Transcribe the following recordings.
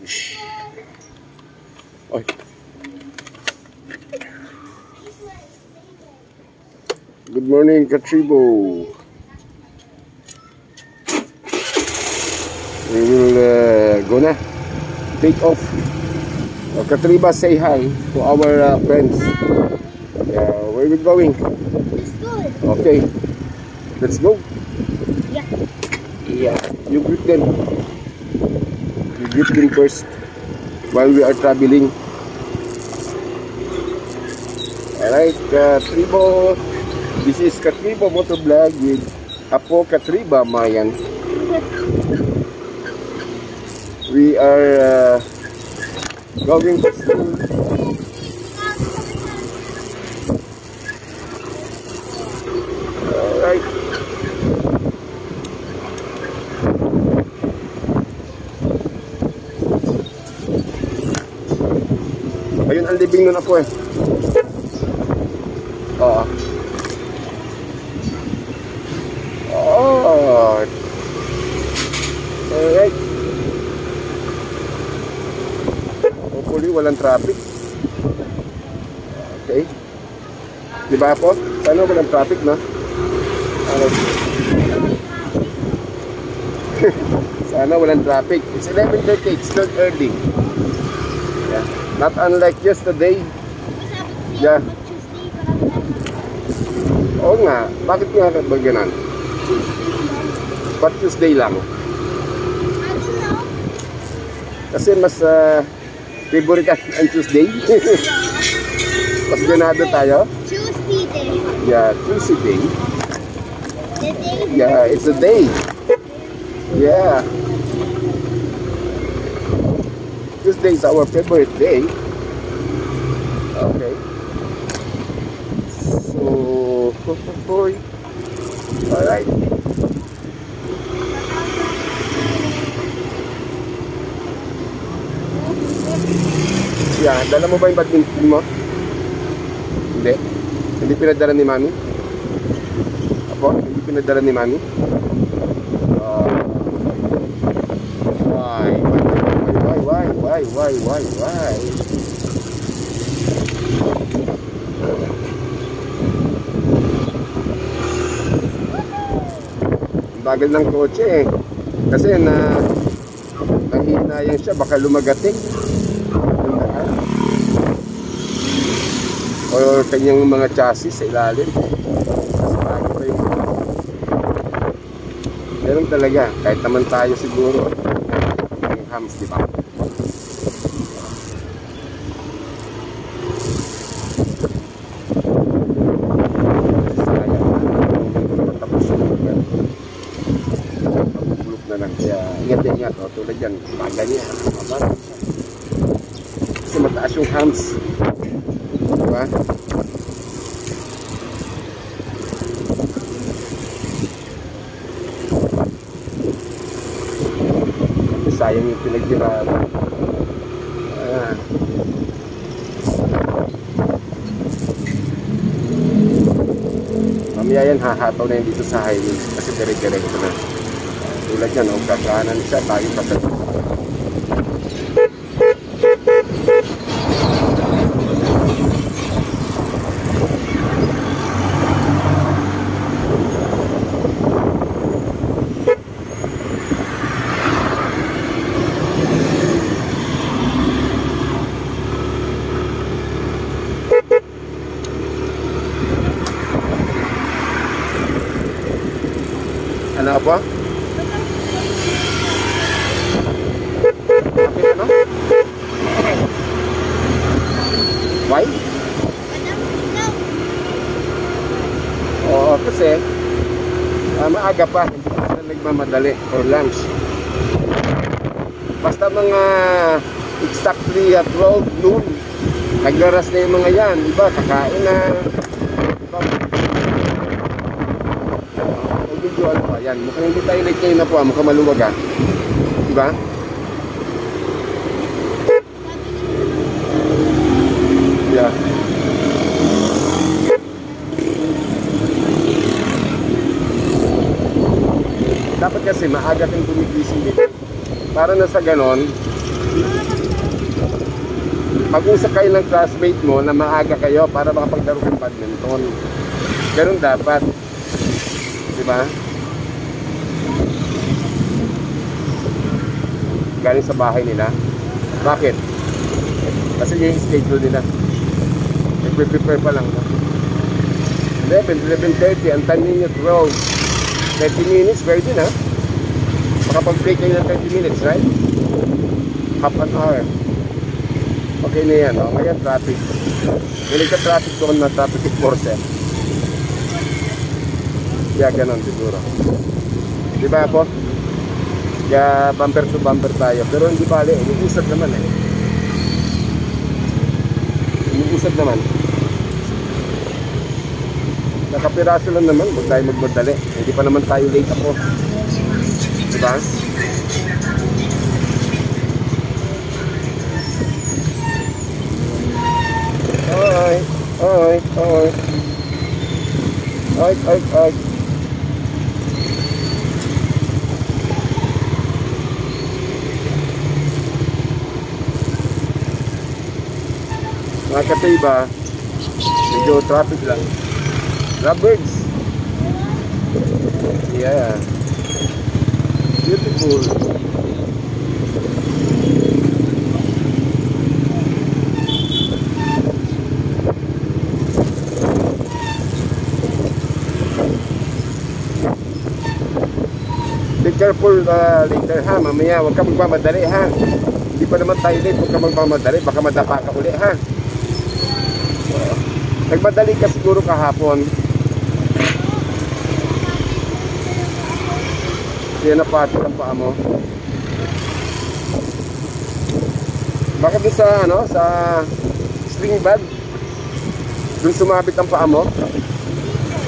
Oy. Good morning, Katribo. We will go na. Take off. Katriba, say hi to our friends. Where are we going? Let's go. Okay. Let's go. Yeah. Yeah. You greet them. You greet them first while we are traveling. Alright, Katribo. This is Katribo Motovlog with Apo Katriba Mayan. We are going to school. Alright. Ayun ang libing nun ako eh. Oo. Alright. Hopefully walang traffic. Okay. Diba po? Sana walang traffic, no? Sana walang traffic. It's 11:30. It's still early. Yeah. Not unlike yesterday. Yeah. Oo nga. Bakit nga ba ganun? But Tuesday lang. Kasi mas favorite ang Tuesday. Mas ganado tayo. Tuesday. Yeah, Tuesday. The day. Yeah, it's a day. Yeah. Tuesday is our favorite day. Okay. So, alright. Yeah, dala mo ba yung badminton mo? Hindi. Hindi pinadala ni Mami? Apo, hindi pinadala ni Mami? Why? Bagal ng kotse eh. Kasi nahihinayan siya, baka lumagating. O kanyang mga chassis sa ilalim. Ganun talaga, kahit naman tayo siguro ang hams, di ba? Ingat, o, tulad yan, bagal niya, kasi mataas yung hams, diba? Sayang yung pinagdiraan. Mamaya yan, hahataw na yun dito sa highway kasi dire-diretso na. Tulad yan, o kakanan siya, tayo pa sa ano po? Ano? Why? Oo, kasi maaga pa, hindi pa sila nagmamadali for lunch. Basta mga exactly at 12 noon, naglaras na yung mga yan, diba? Kakain na, diba? Medyo ano pa, yan, mukhang hindi tayo late kayo na po, mukhang maluwag ha, diba? Yeah. Dapat kasi maaga kang gumigising dito. Para na sa ganon, mag-usap kayo ng classmate mo na maaga kayo para makapaglaro ng badminton. Ganun dapat. Diba? Galing sa bahay nila. Bakit? Kasi yung schedule nila. Nagpe-prepare pa lang. 11, 11:30, ang time ninyo 12. 30 minutes, pwede na. Makapag-break kayo ng 30 minutes, right? Half an hour. Okay na yan, oh. Ngayon, traffic. Galing ka traffic doon na traffic enforcer. Kaya ganon siguro. Diba po? Kaya bumper to bumper tayo. Pero hindi bali, umuusad naman eh. Umuusad naman. Nakapiraso lang naman, huwag tayo magmadali. Hindi pa naman tayo late ako. Diba? Oy, oy, oy. Oy, oy, oy. Mga katiba, medyo traffic lang. Lovebirds. Yeah. Beautiful. Be careful later ha, mamaya huwag ka magmamadali ha. Hindi pa naman tayo late, huwag ka magmamadali, baka madapa ka uli ha. Nagmadali ka siguro kahapon. Kaya napati ang paa mo. Baka dun sa ano, sa sling bag dun sumabit ang paa mo?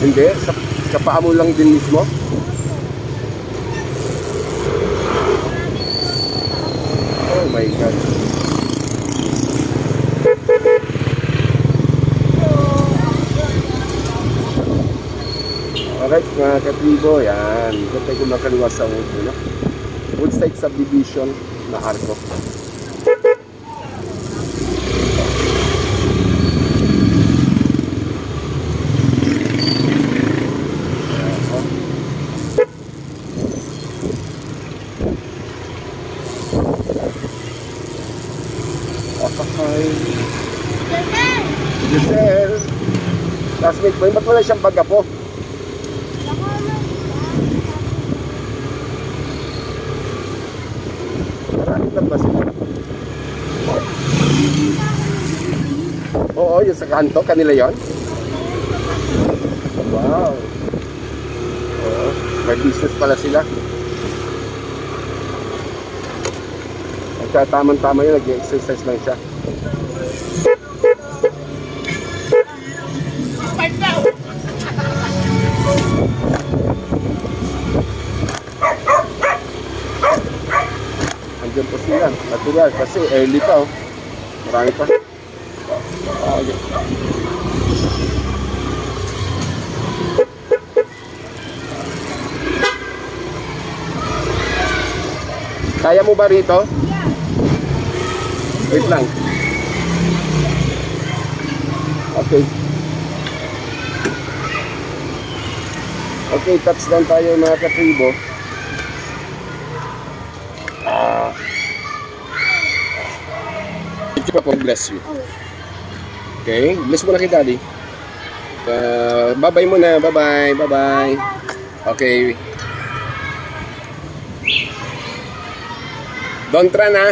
Hindi, sa paa mo lang din mismo. Oh my God. Alright mga katribo, yan. Ito tayo kumakaliwa sa Woodside Subdivision na Arco. Okay. Giselle! Classmate mo, ba't wala siyang baga po? Oo, yung sa kanto, kanila yon. Wow. Oo, may business pala sila. Tamang-tama yun, nag-exercise lang siya. Andiyan po sila, natural, kasi early pa oh. Marami pa. Okay. Kaya mo ba rito? Wait lang. Okay. Okay, touchdown tayo mga katribo. Bless you. Okay, bless mo na kay daddy. Bye-bye muna, bye-bye, bye-bye. Okay. Don't run ha.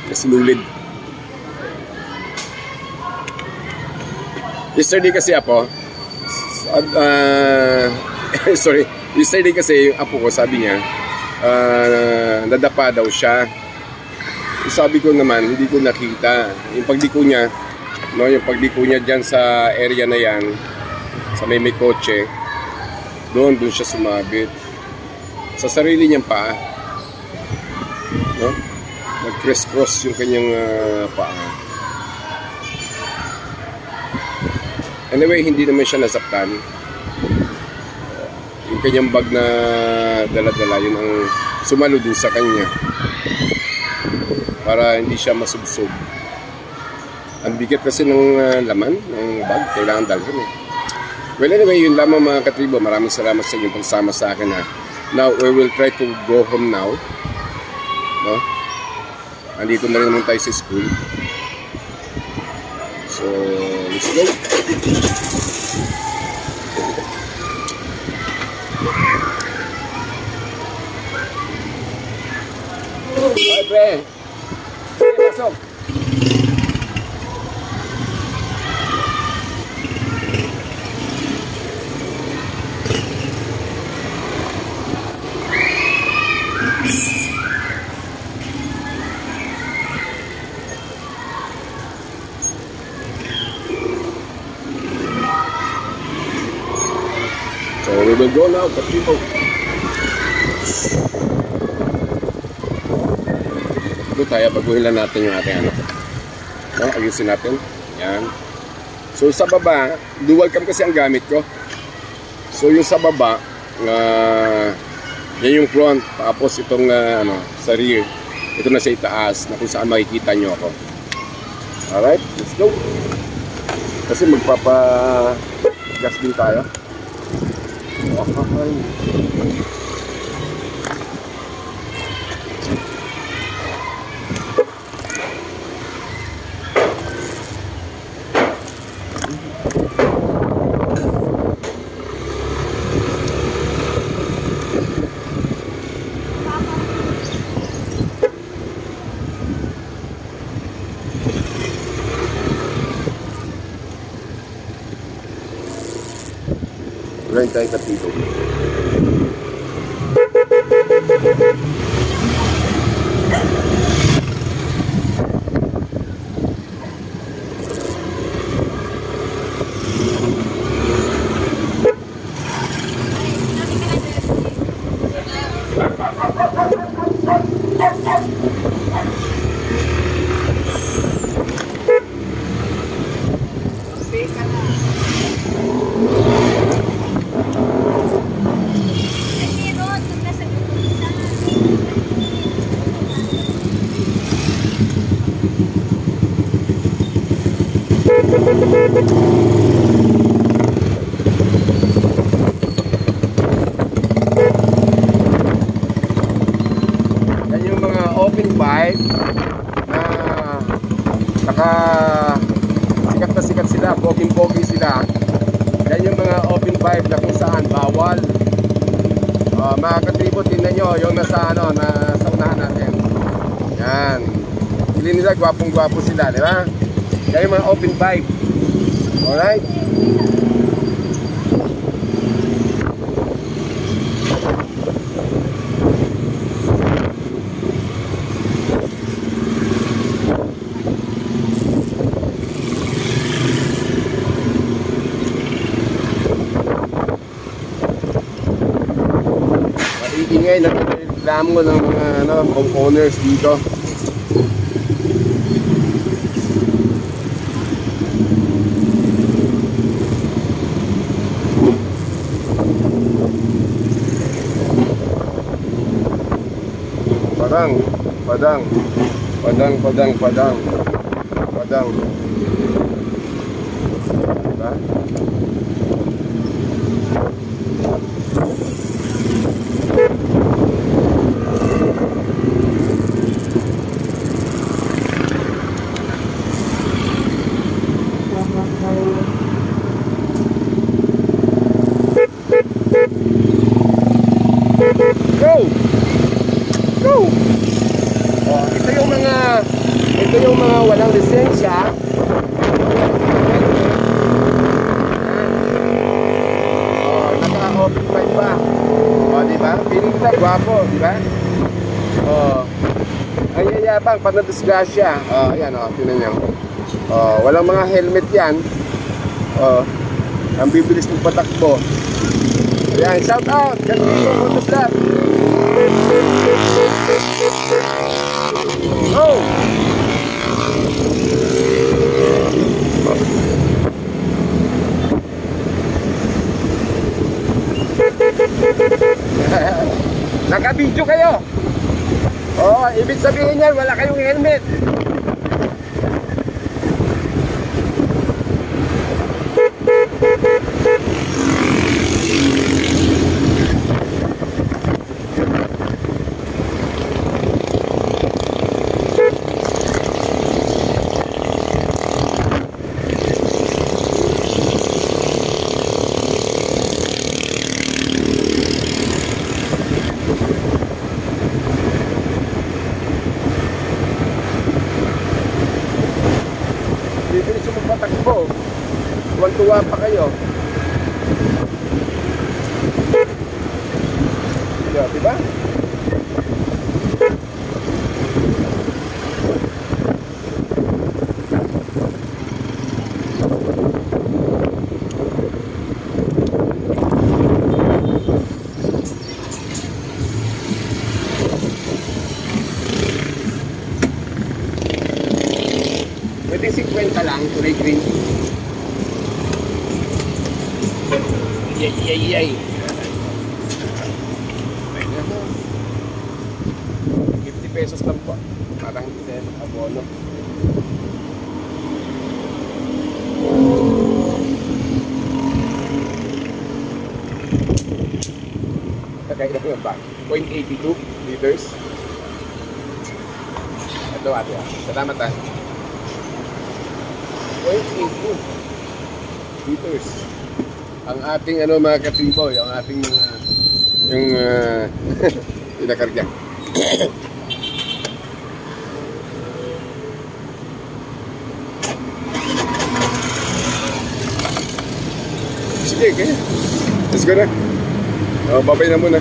Nasulid. Yesterday kasi ako sorry, yesterday kasi yung apo ko sabi niya nadapa daw siya. Sabi ko naman hindi ko nakita yung pagdiko niya, no, yung pagdiko niya diyan sa area na yan sa may kotse, doon siya sumabit sa sarili niyang paa, no? nag-criss-cross yung kanyang paa. Anyway, hindi naman siya nasaktan. Yung kanyang bag na dala-dala, yun ang sumalo din sa kanya para hindi siya masubsob. Ang bigat kasi ng laman ng bag, kailangan dalhin eh. Well, anyway, yun lamang mga katribo. Maraming salamat sa inyong pagsama sa akin ha. Now, we will try to go home now. No? Andito na rin naman tayo sa school. So, let's go. Ay, pre. Pasok. So we will go now, people. Ito tayo, baguhin lang natin yung ating ano. No, ayusin natin. Yan. So sa baba, dual cam kasi ang gamit ko. So yung sa baba, yan yung front. Tapos itong ano, sa rear. Ito na sa itaas na kung saan makikita nyo ako. Alright, let's go. Kasi magpapa-gas din tayo. Okay. Ngayon tayo katito. Yan yung mga open pipe na sikat sila, boging-bogi sila. Yan yung mga open pipe na kung saan bawal. Mga katribo, tingnan nyo yung nasa unahan natin. Yan. Pili nila, gwapong-gwapo sila, di ba? Yan yung mga open pipe. Alright? Ingay na reklamo ng mga homeowners dito. Padang. Diba? Go! Ito yung mga walang lisensya. Naka-open pipe pa. Diba? Piling kita gwapo, diba? Ang yayabang pag nadisgrasya. Ayan, tinan nyo. Walang mga helmet yan. Ang bibilis ng patakbo. Ayan, shout out! Ganito, Motovlog! naka-video kayo. Oo, ibig sabihin yan, wala kayong helmet. Bibilis yung magpatakbo. Tuwan-tuwa pa kayo. Diba? Pwede 50 lang, kulay green. Yay. 50 pesos lang po. Parang hindi tayo mag-abono. Kagaya na yung bag. 0.82 liters. Ito ate. Salamat ha. 0.82 liters. Ang ating mga katriboy, ang ating yung pinakarga. Sige, kaya. Let's go na. Babay na muna.